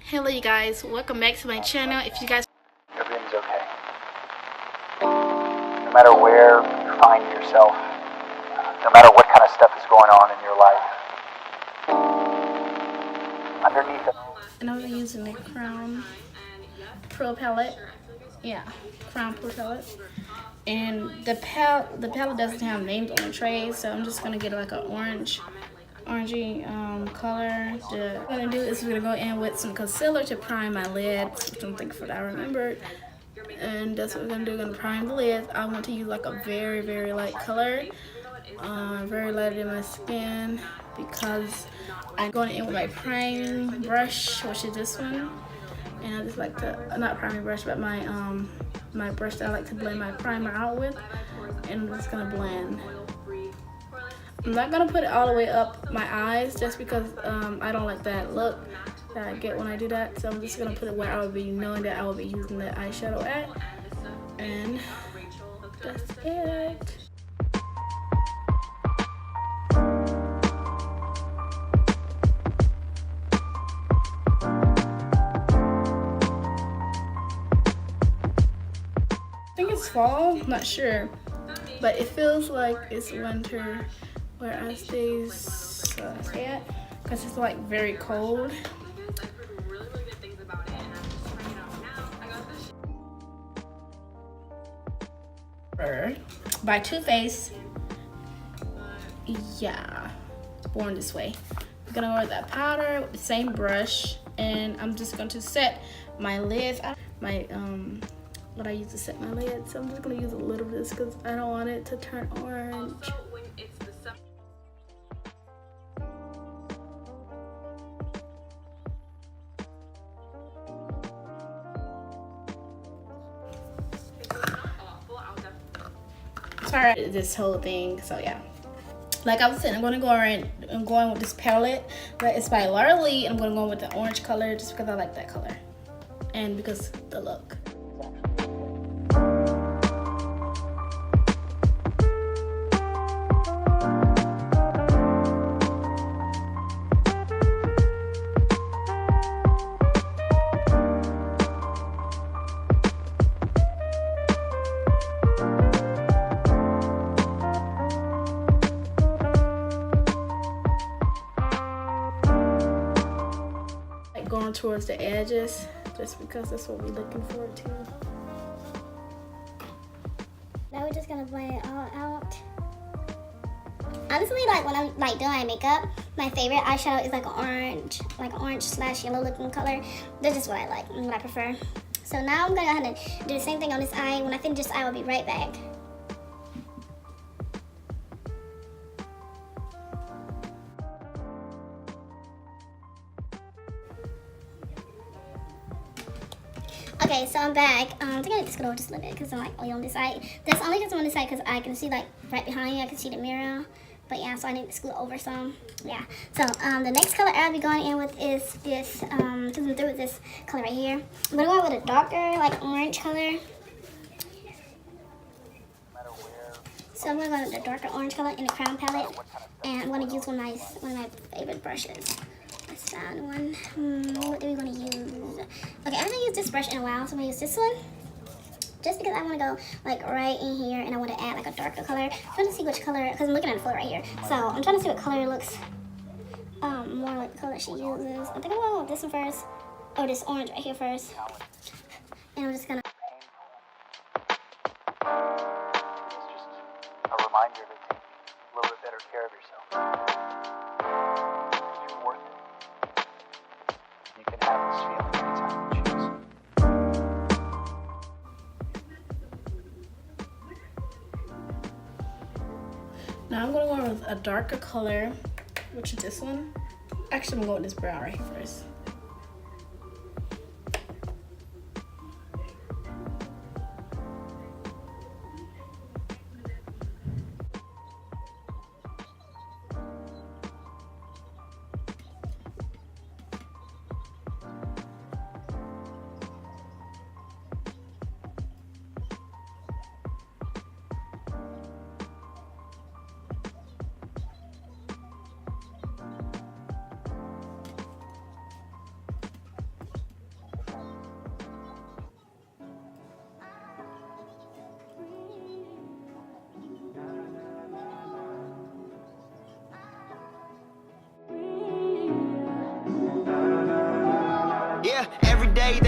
Hello you guys, welcome back to my channel. If you guys everything's okay. No matter where you find yourself, no matter what kind of stuff is going on in your life, underneath it. And I'm using the Crown Pro palette. Yeah, Crown Pro palette. And the palette doesn't have names on the tray, so I'm just gonna get like an orangey color. What I'm gonna do is we're gonna go in with some concealer to prime my lids. I'm thankful that I remembered. And that's what we're gonna do. We're gonna prime the lids. I want to use like a very, very light color, very light in my skin, because I'm going in with my priming brush, which is this one. And I just like to, not priming brush, but my my brush that I like to blend my primer out with. And I'm just gonna blend. I'm not gonna put it all the way up my eyes just because I don't like that look that I get when I do that. So I'm just gonna put it where I would be knowing that I will be using the eyeshadow at. And that's it. I think it's fall, not sure, but it feels like it's winter where I stay at, because it's like very cold. By Too Faced. Yeah, Born This Way. I'm gonna wear that powder with the same brush, and I'm just going to set my lids. What I use to set my lids. So I'm just gonna use a little of this because I don't want it to turn orange. Sorry, this whole thing. So yeah, like I was saying, I'm going with this palette, but it's by Laura Lee. I'm going to go with the orange color just because I like that color and because the look. Going towards the edges just because that's what we're looking forward to. Now we're just gonna blend it all out. Honestly, like when I'm like doing my makeup, my favorite eyeshadow is like an orange slash yellow looking color. That's just what I like and what I prefer. So now I'm gonna go ahead and do the same thing on this eye. When I finish this eye, I'll be right back. Okay, so I'm back. I think I need to go over just a little bit because I'm like only on this side. That's only because I'm on this side because I can see like right behind me. I can see the mirror. But yeah, so I need to scoot over some. Yeah. So the next color I'll be going in with is this. Since I'm through with this color right here, I'm gonna go with a darker like orange color. So I'm gonna go with the darker orange color in the Crown palette, and I'm gonna use one of my favorite brushes. Found one. What do we want to use? Okay, I haven't used this brush in a while, so I'm gonna use this one. Just because I want to go like right in here, and I want to add like a darker color. I'm trying to see which color, because I'm looking at the photo right here. So I'm trying to see what color looks more like the color that she uses. I think I'm gonna go with this one first, or this orange right here first. And I'm just gonna. It's just a reminder to take a little bit better care of yourself. You're worth it. You can have this feeling anytime you choose. Now I'm gonna go with a darker color, which is this one. Actually, I'm gonna go with this brown right here first.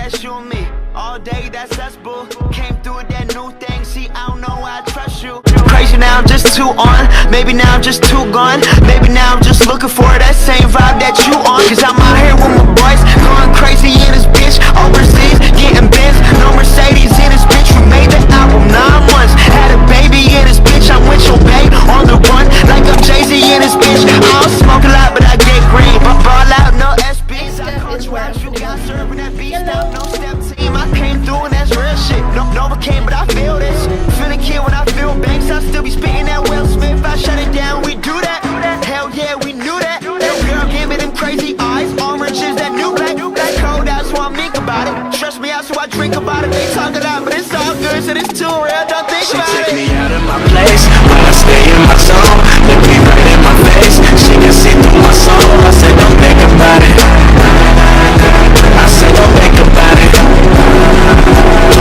that's you and me. All day, that's us, boo. Came through with that new thing, see, I don't know why I trust you. Crazy now, I'm just too on. Maybe now I'm just too gone. Maybe now I'm just looking for that same vibe that you on. Cause I'm out here with my boys, going crazy in this bitch. Overseas, getting Benz, no Mercedes in this bitch. We made the album 9 months. Had a baby in this bitch, I'm with your babe on the run. Like I'm Jay-Z in this bitch. I don't smoke a lot, but I get green. But ball out, no SBs. I caught you out, you got serving that beast out, no step team. I came through and that's real shit. No, Novocaine, but I feel this. Feeling kid when I feel banks, I still be spitting that Will Smith. I shut it down, we do that. Hell yeah, we knew that. That girl gave me them crazy eyes. Orange is that new black. That cold out, so I think about it. Trust me out, so I drink about it. They talk it out, but it's all good, so it's too real. Don't think about it. She took me out of my place, but I stay in my zone. Look me right in my face. She can see through my soul. I said, don't think about it. I said, don't think about it.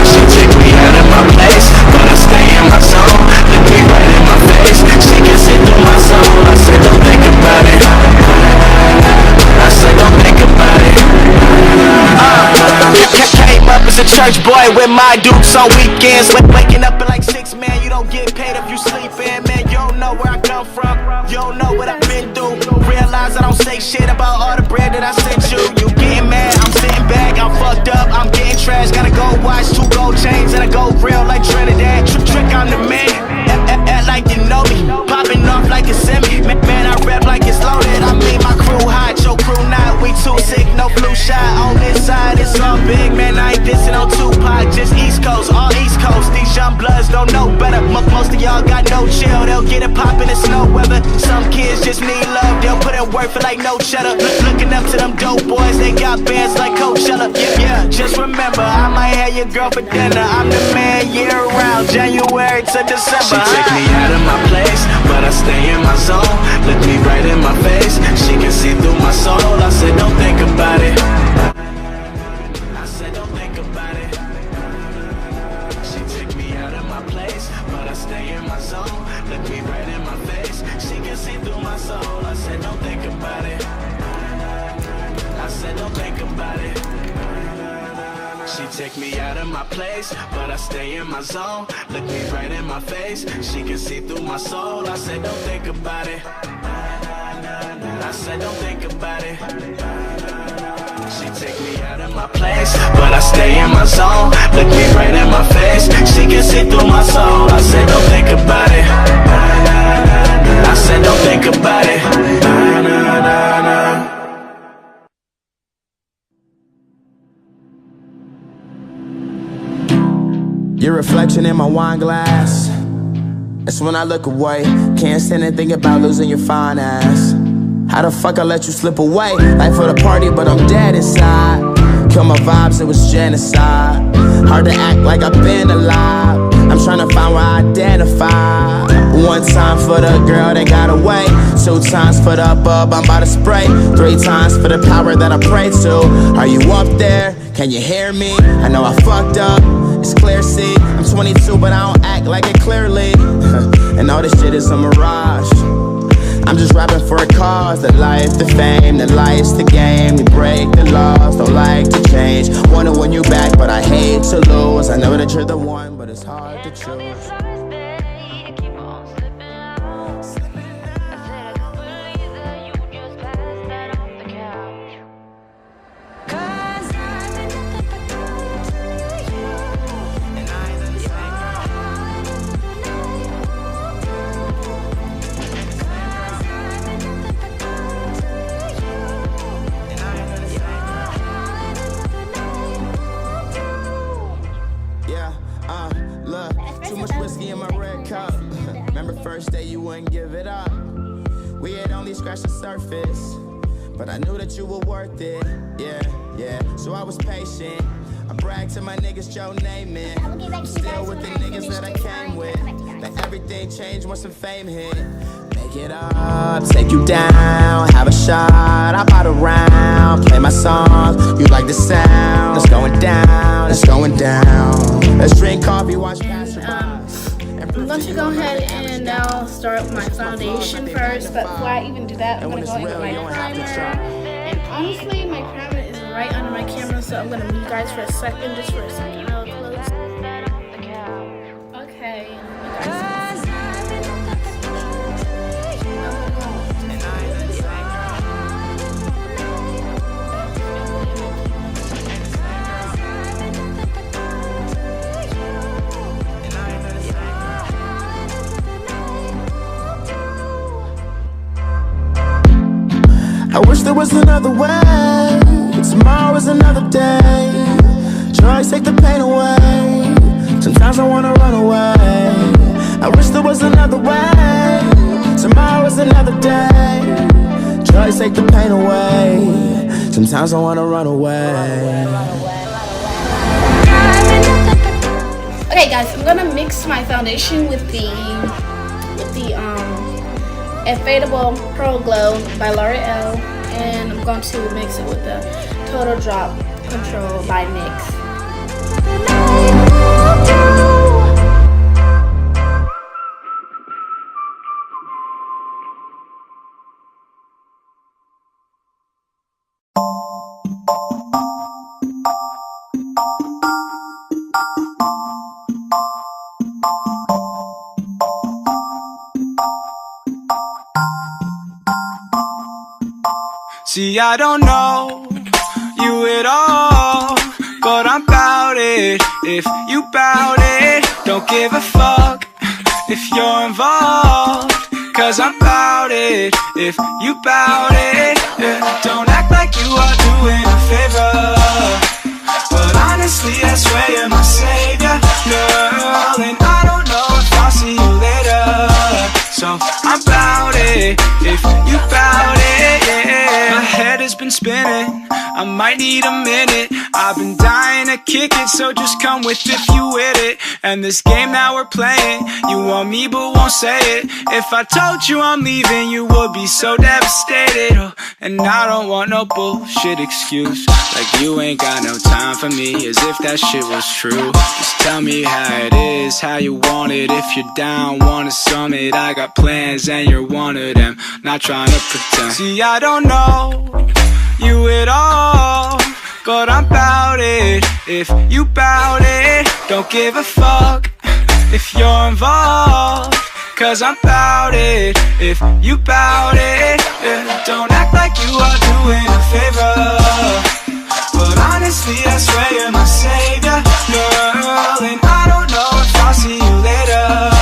She took me out of my place, but I stay in my zone. Look me right in my face. She can see through my soul. I said, don't think about it. I said, don't think about it. Came up as a church boy with my dudes on weekends. Waking up at like 6, man, you don't get paid if you sleeping. Man, you don't know where I come from. You don't know what I've been through. Realize I don't say shit about all the bread that I sent you. You getting mad, I'm sitting back, I'm fucked up, I'm getting trash. Gotta go watch 2 gold chains and I go real like Trinidad. Trick, I'm the man, act like you know me. Popping off like a semi, man, I rap like it's loaded. I mean my crew hot, your crew not. We too sick, no flu shot. On this side, it's all big, man, I ain't dissing on Tupac. Just East Coast, all East Coast. These young bloods don't know better. Most of y'all got no chill, they'll get it poppin' in snow weather. Some kids just need love, they'll put in work for like no cheddar. Looking up to them dope boys, they got bands like Coachella. Yeah, just remember, I might have your girl for dinner. I'm the man year round, January to December. She take me out of my place, but I stay in my zone. Look me right in my face, she can see through my soul. I said, don't think about it. I said, don't think about it. She take me out of my place, but I stay in my zone. Look me right in my face, she can see through my soul. I said, don't think about it. I said, don't think about it. She take me out of my place, but I stay in my zone. Look me right in my face, she can see through my soul. I said, don't think about it. I said, don't think about it. She take me out of my place, but I stay in my zone. Look me right in my face, she can see through my soul. I said, don't think about it. I said, don't think about it. Your reflection in my wine glass. That's when I look away. Can't stand and think about losing your fine ass. How the fuck I let you slip away? Life for the party, but I'm dead inside. Kill my vibes, it was genocide. Hard to act like I've been alive. I'm trying to find where I identify. 1 time for the girl that got away. 2 times for the bub I'm about to spray. 3 times for the power that I pray to. Are you up there? Can you hear me? I know I fucked up, it's clear, see. I'm 22 but I don't act like it clearly. And all this shit is a mirage. I'm just rapping for a cause. The life, the fame, the lights, the game. You break the laws, don't like to change. Wanna win you back, but I hate to lose. I know that you're the one, but it's hard to choose. First day you wouldn't give it up. We had only scratched the surface, but I knew that you were worth it. Yeah. So I was patient. I bragged to my niggas, Joe Namath. I'm still with the niggas that I came with. That everything changed once the fame hit. Make it up, take you down, have a shot. I bought a round, play my songs. You like the sound? It's going down, it's going down. Let's drink coffee, watch passerby. I'm going to go ahead and now start with my foundation first, but before I even do that, I'm going to go in with my primer. And honestly, my primer is right under my camera, So I'm gonna mute you guys for a second, just for a second. I'll close. Okay. I wish there was another way. Tomorrow is another day. Drugs take the pain away. Sometimes I wanna run away. I wish there was another way. Tomorrow is another day. Drugs take the pain away. Sometimes I wanna run away. Okay guys, I'm gonna mix my foundation with the Fadable Pro Glow by L'Oreal, and I'm going to mix it with the Total Drop Control by NYX. See, I don't know you at all, but I'm bout it. If you bout it, don't give a fuck if you're involved, cause I'm bout it. If you bout it, yeah. Don't act like you are doing a favor, but honestly I swear you're my savior, girl. And I don't know if I'll see you later, so I'm bout it. If you bout it, yeah. My head has been spinning, I might need a minute. I've been dying to kick it, so just come with if you with it. And this game that we're playing, you want me but won't say it. If I told you I'm leaving, you would be so devastated. Oh, and I don't want no bullshit excuse, like you ain't got no time for me, as if that shit was true. Just tell me how it is, how you want it. If you're down, wanna summit, I got plans and you're one of them. Not trying to pretend. See, I don't know you at all, but I'm bout it. If you bout it, don't give a fuck if you're involved, cause I'm bout it. If you bout it, yeah. Don't act like you are doing a favor, but honestly I swear you're my savior, girl. And I don't know if I'll see you later,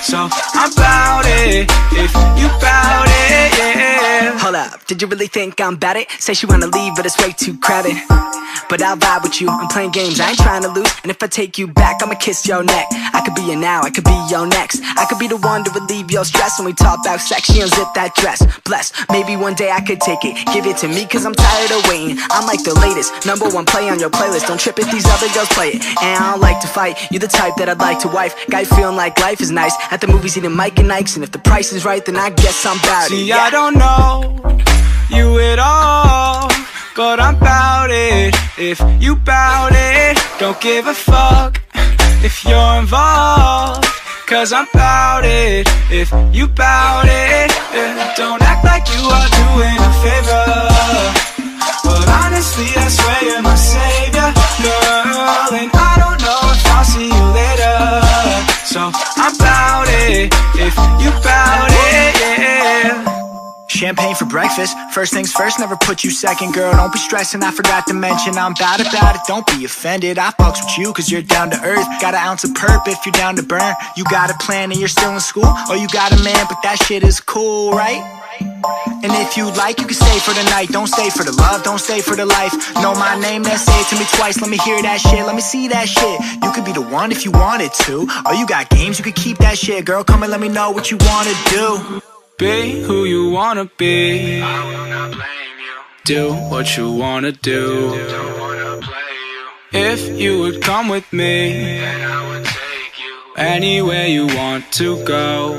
so I'm bout it. If you bout it, yeah. Hold up, did you really think I'm bad it? Say she wanna leave, but it's way too crowded. But I'll vibe with you, I'm playing games, I ain't trying to lose. And if I take you back, I'ma kiss your neck. I could be your now, I could be your next. I could be the one to relieve your stress. When we talk about sex, she unzip that dress. Bless, maybe one day I could take it. Give it to me, cause I'm tired of waiting. I'm like the latest, #1 play on your playlist. Don't trip if these other girls play it. And I don't like to fight, you're the type that I'd like to wife. Guy feeling like life is nice, at the movies eating Mike and Ike's. And if the price is right, then I guess I'm bout it. See, I don't know you at all, but I'm bout it. If you bout it, don't give a fuck if you're involved, cause I'm bout it. If you bout it, yeah. Don't act like you are doing a favor, but honestly I swear you're my savior, girl. And I don't know if I'll see you later, so I'm bout it. If you bout it, yeah. Champagne for breakfast, first things first, never put you second. Girl, don't be stressing, I forgot to mention I'm bad about it, don't be offended. I fucks with you cause you're down to earth. Got an ounce of perp if you're down to burn. You got a plan and you're still in school, or you got a man but that shit is cool, right? And if you like, you can stay for the night. Don't stay for the love, don't stay for the life. Know my name, then say it to me twice. Let me hear that shit, let me see that shit. You could be the one if you wanted to, or you got games, you could keep that shit. Girl, come and let me know what you wanna do. Be who you wanna be, I will not blame you. Do what you wanna do, don't wanna play you. If you would come with me, then I would take you anywhere you want to go.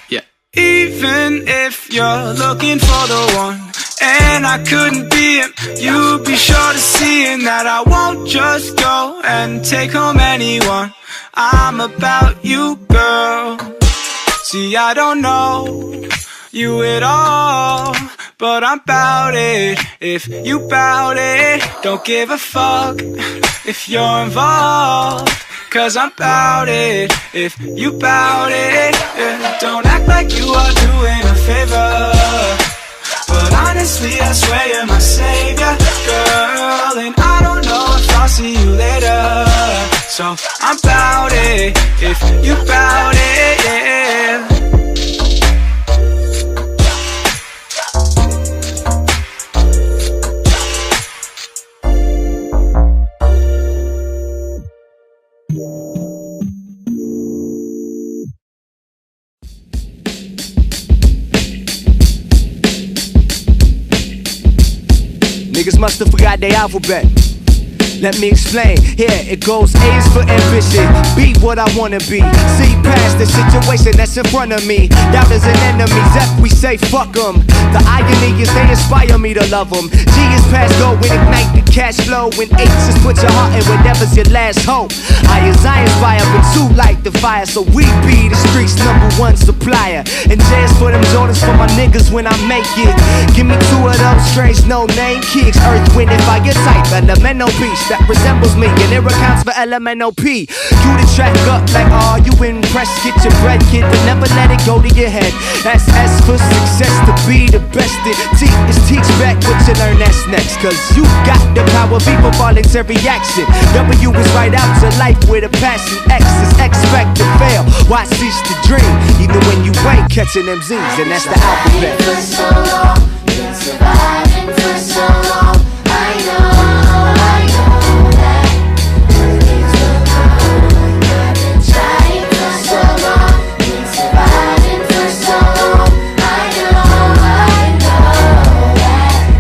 Yeah. Even if you're looking for the one, and I couldn't be him, you'd be sure to see in that I won't just go and take home anyone. I'm about you, girl. See, I don't know you at all, but I'm bout it. If you bout it, don't give a fuck if you're involved. Cause I'm bout it, if you bout it, yeah. Don't act like you are doing a favor, but honestly I swear you're my savior, girl. And I don't know if I'll see you later, so I'm bout it, if you bout it, yeah. Niggas must have forgot their alphabet. Let me explain, here it goes. A is for ambition, be what I wanna be. See past the situation that's in front of me. Doubters and enemies, F we say fuck them. The irony is they inspire me to love them. G is past go and ignite the cash flow. And H is put your heart in whatever's your last hope. I is inspire, but two light the fire. So we be the streets' #1 supplier. And J is for them Jordans for my niggas when I make it. Give me 2 of those strange no-name kicks. Earth, wind, and fire type, elemental beast that resembles me, and it accounts for LMNOP. You the track up like, oh, you impressed, get your bread, kid, but never let it go to your head. That's S for success, to be the best. T is teach back what you learn, that's next. Cause you got the power, people voluntary action. W is right out to life with a passion. X is expect to fail, why cease to dream? Even when you ain't catching them Z's, and that's the alphabet. For so long, been surviving for so long. I know that good things will come. I've been trying for so long, been surviving for so long. I know that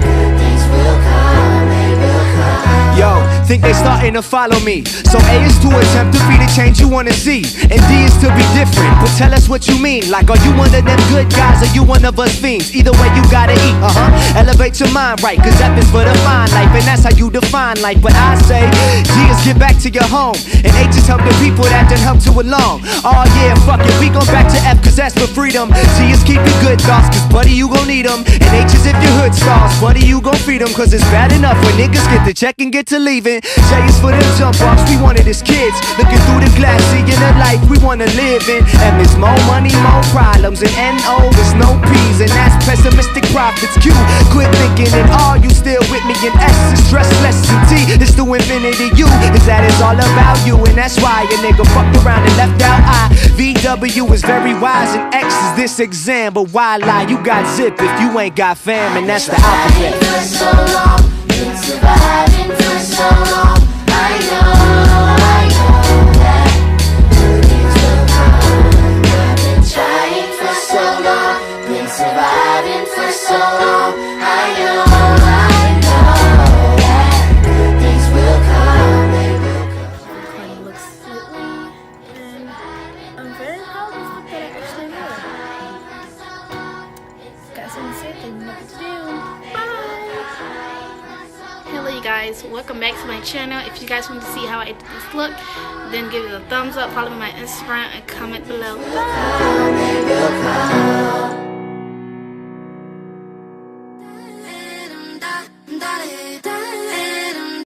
good things will come, they will come. Yo, think they starting to follow me. So A is to attempt to be the change you wanna see, and D is to be different. But tell us what you mean. Like, are you one of them good guys, or you one of us fiends? Either way, you gotta eat. Elevate your mind right, cause F is for the fine life, and that's how you define life. But I say G is get back to your home, and H is help the people that done help to along. Oh yeah, fuck it, we gon' back to F, cause that's for freedom. G is keep your good thoughts, cause buddy you gon' need them. And H is if your hood stars, buddy you gon' feed them. Cause it's bad enough when niggas get the check and get to leaving. J is for them jump offs, we wanted as kids, looking through the glass, seeing the life we wanna live in. M is more money, more problems, and N-O is no P's, and that's pessimistic profits. Q, quit thinking and R, you still with me. And S is stress less, and T is to infinity. U is that it's all about you, and that's why a nigga fucked around and left out I. VW is very wise, and X is this exam, but why lie? You got zip if you ain't got fam, and that's the alphabet. For so long, been surviving for so long. I know that good things will come. I've been trying for so long, been surviving for so long. I know that good things will come, they will come. Recording looks slightly, and I'm very proud of the look that I actually made. Got something to say, tell me what to do. Bye! Hello you guys, welcome back to my channel. If you guys want to see how I did this look, then give it a thumbs up, follow me on my Instagram, and comment below. Bye!